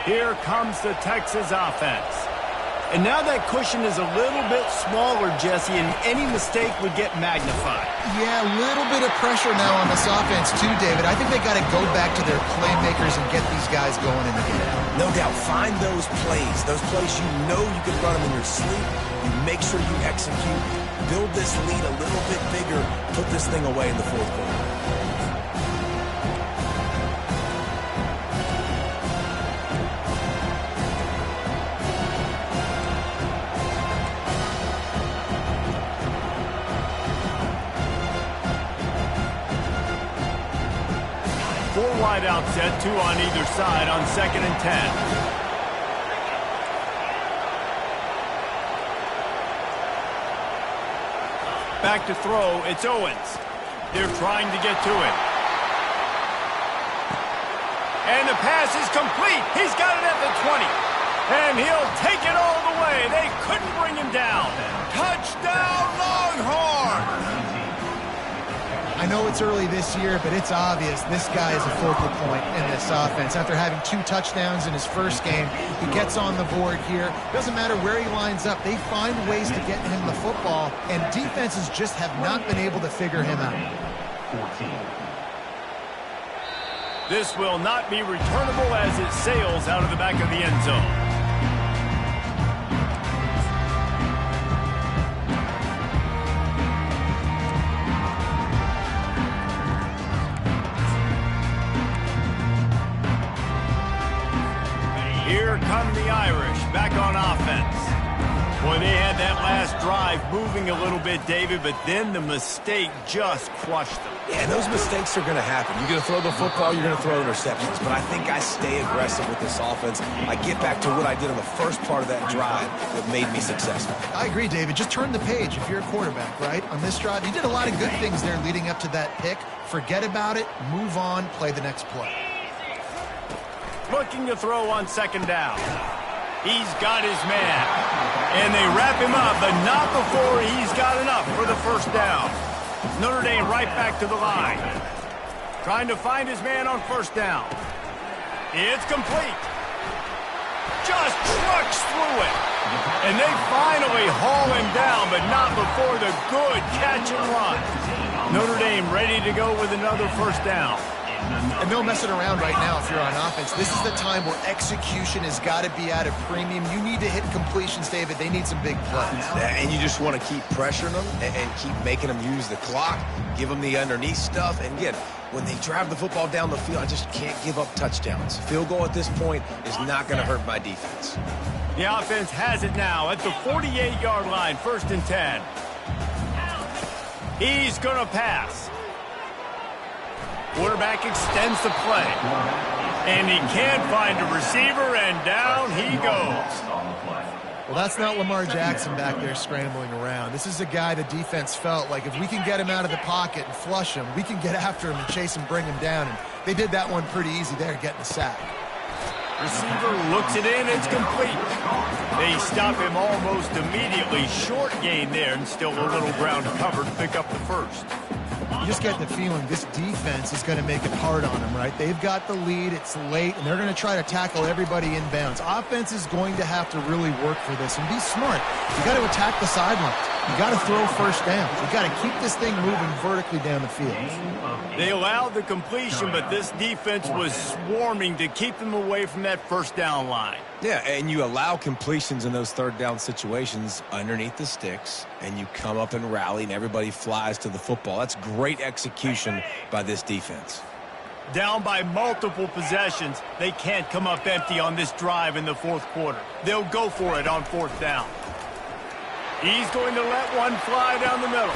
Here comes the Texas offense. And now that cushion is a little bit smaller, Jesse, and any mistake would get magnified. Yeah, a little bit of pressure now on this offense too, David. I think they got to go back to their playmakers and get these guys going in the game. No doubt. Find those plays you know you can run them in your sleep. You make sure you execute. Build this lead a little bit bigger. Put this thing away in the fourth quarter. Four wide out set, two on either side on 2nd and 10. Back to throw, it's Owens. They're trying to get to it. And the pass is complete. He's got it at the 20. And he'll take it all the way. They couldn't bring him down. Touchdown, Longhorns! I know it's early this year, but it's obvious this guy is a focal point in this offense. After having 2 touchdowns in his first game, he gets on the board here. Doesn't matter where he lines up. They find ways to get him the football, and defenses just have not been able to figure him out. 14. This will not be returnable as it sails out of the back of the end zone. Here come the Irish, back on offense. Boy, they had that last drive moving a little bit, David, but then the mistake just crushed them. Yeah, those mistakes are going to happen. You're going to throw the football, you're going to throw interceptions. But I think I stay aggressive with this offense. I get back to what I did on the first part of that drive that made me successful. I agree, David. Just turn the page if you're a quarterback, right? On this drive, you did a lot of good things there leading up to that pick. Forget about it, move on, play the next play. Looking to throw on 2nd down. He's got his man. And they wrap him up, but not before he's got enough for the first down. Notre Dame right back to the line. Trying to find his man on 1st down. It's complete. Just trucks through it. And they finally haul him down, but not before the good catch and run. Notre Dame ready to go with another 1st down. And no messing around right now if you're on offense. This is the time where execution has got to be at a premium. You need to hit completions, David. They need some big plays. And you just want to keep pressuring them and keep making them use the clock, give them the underneath stuff. And again, when they drive the football down the field, I just can't give up touchdowns. Field goal at this point is not going to hurt my defense. The offense has it now at the 48-yard line, 1st and 10. He's going to pass. Quarterback extends the play. And he can't find a receiver, and down he goes. Well, that's not Lamar Jackson back there scrambling around. This is a guy the defense felt like if we can get him out of the pocket and flush him, we can get after him and chase him, bring him down. And they did that one pretty easy there, getting the sack. Receiver looks it in, it's complete. They stop him almost immediately. Short gain there, and still a little ground cover to pick up the first. You just get the feeling this defense is going to make it hard on them, right? They've got the lead, it's late, and they're going to try to tackle everybody inbounds. Offense is going to have to really work for this and be smart. You got to attack the sidelines. You got to throw 1st down. You got to keep this thing moving vertically down the field. They allowed the completion, but this defense was swarming to keep them away from that 1st down line. Yeah, and you allow completions in those 3rd down situations underneath the sticks, and you come up and rally, and everybody flies to the football. That's great execution by this defense. Down by multiple possessions, they can't come up empty on this drive in the 4th quarter. They'll go for it on 4th down. He's going to let one fly down the middle.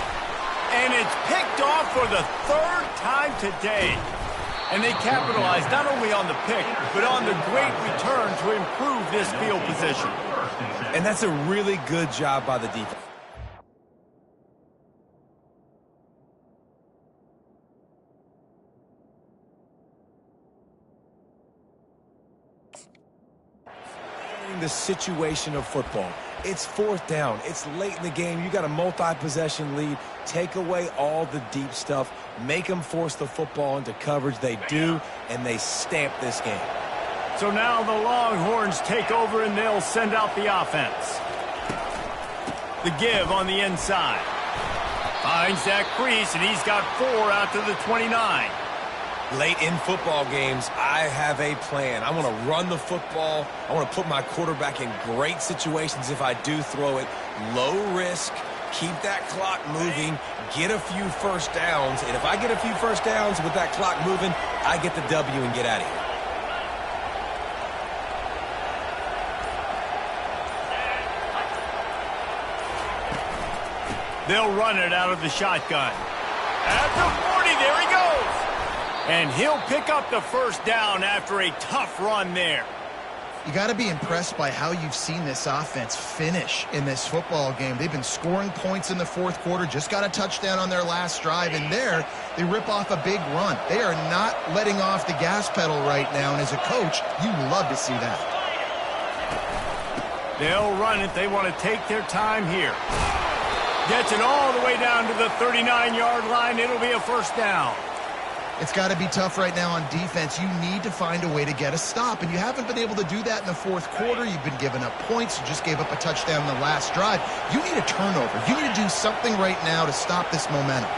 And it's picked off for the 3rd time today. And they capitalized not only on the pick, but on the great return to improve this field position. And that's a really good job by the defense. The situation of football. It's 4th down. It's late in the game. You got a multi-possession lead. Take away all the deep stuff. Make them force the football into coverage. They do, and they stamp this game. So now the Longhorns take over and they'll send out the offense. The give on the inside. Finds that crease, and he's got 4 out to the 29. Late in football games, I have a plan. I want to run the football. I want to put my quarterback in great situations if I do throw it. Low risk, keep that clock moving, get a few first downs. And if I get a few first downs with that clock moving, I get the W and get out of here. They'll run it out of the shotgun. At the 40, there he goes. And he'll pick up the first down after a tough run there. You got to be impressed by how you've seen this offense finish in this football game. They've been scoring points in the fourth quarter, just got a touchdown on their last drive, and there they rip off a big run. They are not letting off the gas pedal right now, and as a coach, you love to see that. They'll run it. They want to take their time here. Gets it all the way down to the 39-yard line. It'll be a first down. It's got to be tough right now on defense. You need to find a way to get a stop, and you haven't been able to do that in the fourth quarter. You've been giving up points. You just gave up a touchdown in the last drive. You need a turnover. You need to do something right now to stop this momentum.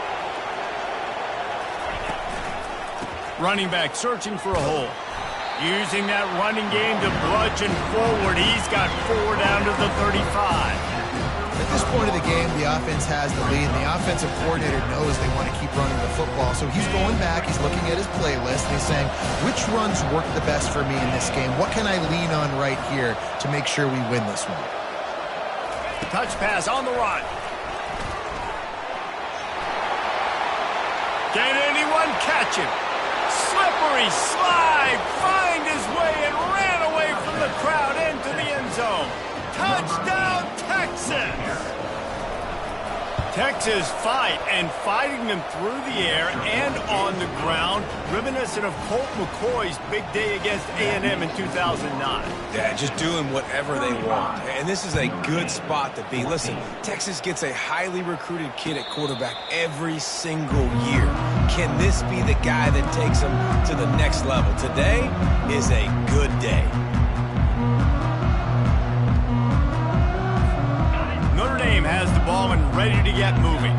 Running back searching for a hole. Using that running game to bludgeon forward. He's got 4 down to the 35. At this point of the game, the offense has the lead, and the offensive coordinator knows they want to keep running the football. So he's going back, he's looking at his playlist, and he's saying, which runs work the best for me in this game? What can I lean on right here to make sure we win this one? Touch pass on the run. Can anyone catch him? Slippery slide, find his way and ran away from the crowd into the end zone. Touchdown, Texas! Texas fight, and fighting them through the air and on the ground, reminiscent of Colt McCoy's big day against A&M in 2009. Yeah, just doing whatever they want. And this is a good spot to be. Listen, Texas gets a highly recruited kid at quarterback every single year. Can this be the guy that takes them to the next level? Today is a good day. Notre Dame has the ball and ready to get moving.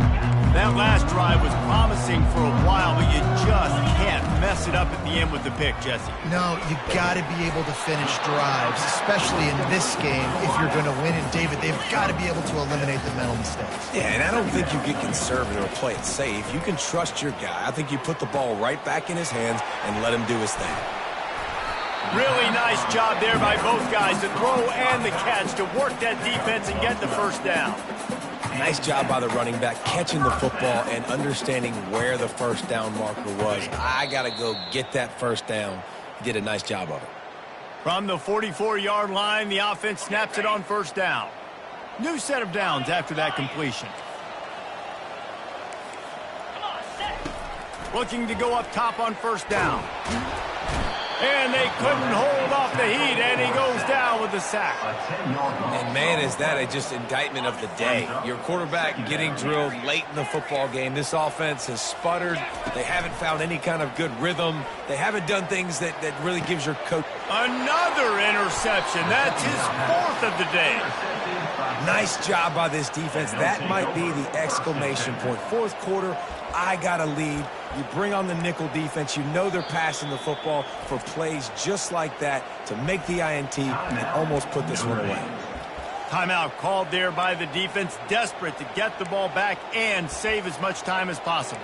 That last drive was promising for a while, but you just can't mess it up at the end with the pick, Jesse. No, you got to be able to finish drives, especially in this game if you're going to win. And David, they've got to be able to eliminate the mental mistakes. Yeah, and I don't think you get conservative or play it safe. You can trust your guy. I think you put the ball right back in his hands and let him do his thing. Really nice job there by both guys, the throw and the catch, to work that defense and get the first down. Nice job by the running back, catching the football and understanding where the first down marker was. I got to go get that first down. He did a nice job of it. From the 44-yard line, the offense snaps it on first down. New set of downs after that completion. Looking to go up top on first down. And they couldn't hold off the heat, and he goes down with the sack. And, man, is that a just indictment of the day. Your quarterback getting drilled late in the football game. This offense has sputtered. They haven't found any kind of good rhythm. They haven't done things that really gives your coach. Another interception. That's his 4th of the day. Nice job by this defense. That might be the exclamation point. Fourth quarter, I got a lead. You bring on the nickel defense. You know they're passing the football for plays just like that to make the INT and almost put this one away. Timeout called there by the defense, desperate to get the ball back and save as much time as possible.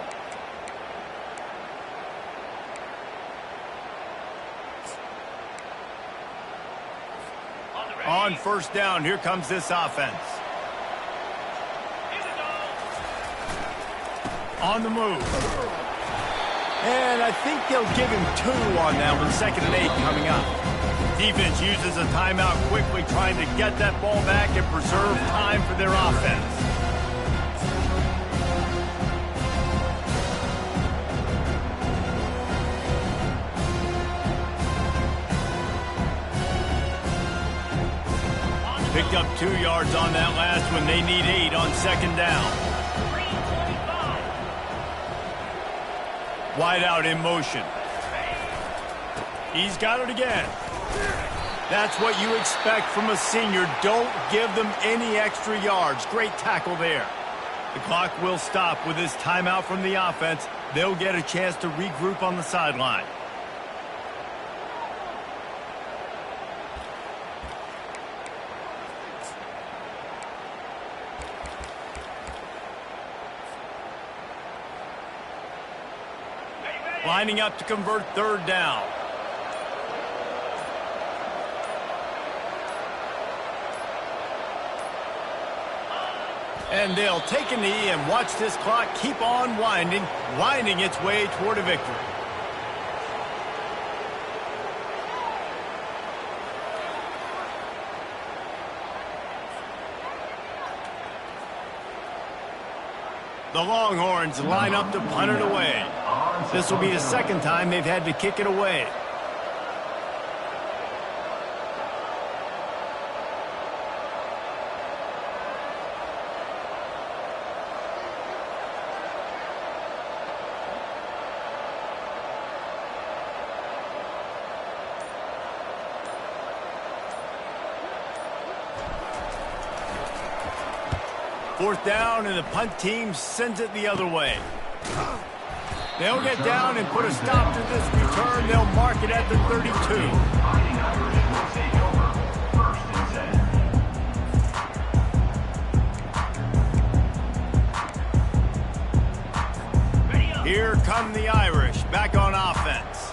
On first down, here comes this offense. On the move. And I think they'll give him 2 on that one. 2nd and 8 coming up. Defense uses a timeout quickly, trying to get that ball back and preserve time for their offense. Picked up 2 yards on that last one. They need 8 on 2nd down. Wide out in motion. He's got it again. That's what you expect from a senior. Don't give them any extra yards. Great tackle there. The clock will stop with this timeout from the offense. They'll get a chance to regroup on the sideline. Lining up to convert third down. And they'll take a knee and watch this clock keep on winding its way toward a victory. The Longhorns line up to punt it away. This will be the second time they've had to kick it away. Fourth down, and the punt team sends it the other way. They'll get down and put a stop to this return. They'll mark it at the 32. Here come the Irish, back on offense.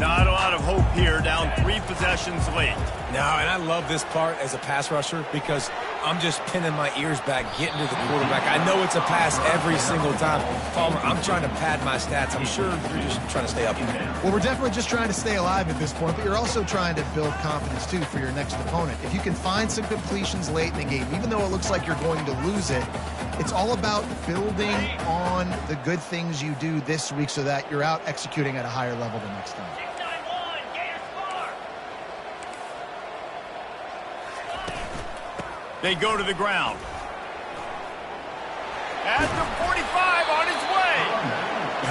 Not a lot of hope here, down 3 possessions late. No, and I love this part as a pass rusher because I'm just pinning my ears back, getting to the quarterback. I know it's a pass every single time. Palmer, I'm trying to pad my stats. I'm sure you're just trying to stay up. Well, we're definitely just trying to stay alive at this point, but you're also trying to build confidence, too, for your next opponent. If you can find some completions late in the game, even though it looks like you're going to lose it, it's all about building on the good things you do this week so that you're out executing at a higher level the next time. They go to the ground. At the 45 on his way.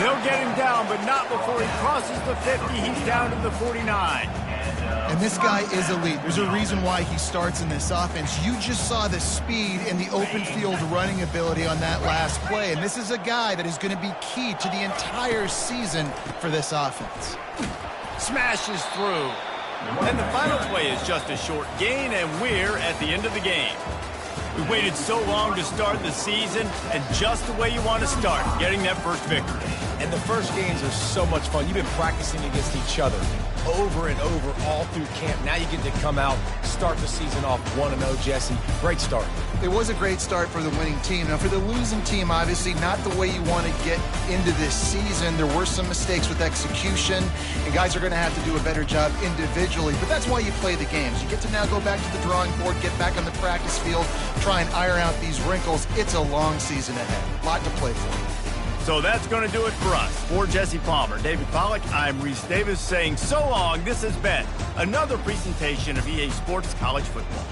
They'll get him down, but not before he crosses the 50. He's down to the 49. And this guy is elite. There's a reason why he starts in this offense. You just saw the speed and the open field running ability on that last play. And this is a guy that is going to be key to the entire season for this offense. Smashes through. And the final play is just a short gain, and we're at the end of the game. We waited so long to start the season, and just the way you want to start, getting that first victory. And the first games are so much fun. You've been practicing against each other over and over all through camp. Now you get to come out, start the season off 1-0, Jesse. Great start. It was a great start for the winning team. Now, for the losing team, obviously not the way you want to get into this season. There were some mistakes with execution, and guys are going to have to do a better job individually. But that's why you play the games. You get to now go back to the drawing board, get back on the practice field, try and iron out these wrinkles. It's a long season ahead. A lot to play for. So that's going to do it for us. For Jesse Palmer, David Pollack, I'm Reese Davis saying so long. This has been another presentation of EA Sports College Football.